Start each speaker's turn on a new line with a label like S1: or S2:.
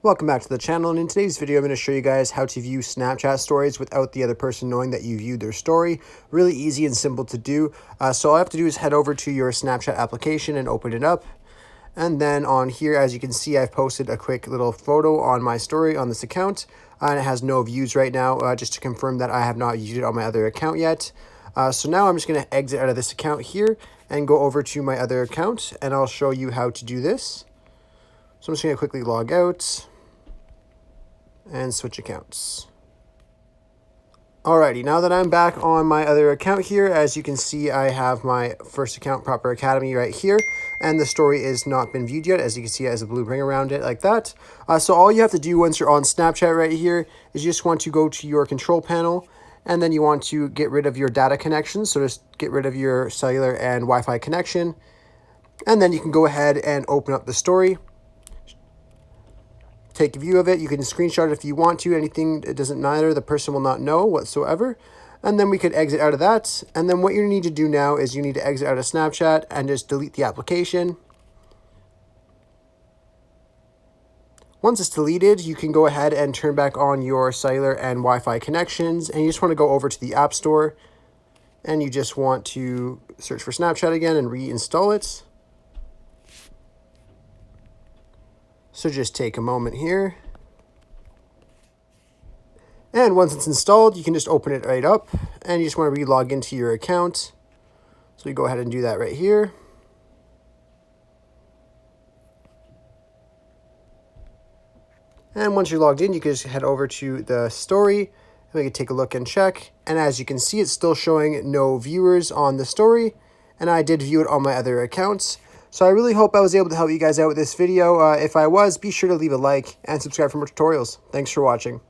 S1: Welcome back to the channel, and in today's video I'm going to show you guys how to view Snapchat stories without the other person knowing that you viewed their story. Really easy and simple to do. So all I have to do is head over to your Snapchat application and open it up. And then on here, as you can see, I've posted a quick little photo on my story on this account, and it has no views right now, just to confirm that I have not used it on my other account yet. So now I'm just going to exit out of this account here and go over to my other account, and I'll show you how to do this. So I'm just going to quickly log out and switch accounts. Alrighty, now that I'm back on my other account here, as you can see, I have my first account, Proper Academy, right here, and the story is not been viewed yet. As you can see, it has a blue ring around it like that. So all you have to do once you're on Snapchat right here is you just want to go to your control panel, and then you want to get rid of your data connection. So just get rid of your cellular and Wi-Fi connection, and then you can go ahead and open up the story. Take a view of it. You can screenshot it if you want to. Anything, it doesn't matter. The person will not know whatsoever. And then we could exit out of that. And then what you need to do now is you need to exit out of Snapchat and just delete the application. Once it's deleted, you can go ahead and turn back on your cellular and Wi-Fi connections. And you just want to go over to the App Store. And you just want to search for Snapchat again and reinstall it. So just take a moment here. And once it's installed, you can just open it right up, and you just want to re-log into your account. So you go ahead and do that right here. And once you're logged in, you can just head over to the story, and we can take a look and check. And as you can see, it's still showing no viewers on the story, and I did view it on my other accounts. So I really hope I was able to help you guys out with this video. If I was, be sure to leave a like and subscribe for more tutorials. Thanks for watching.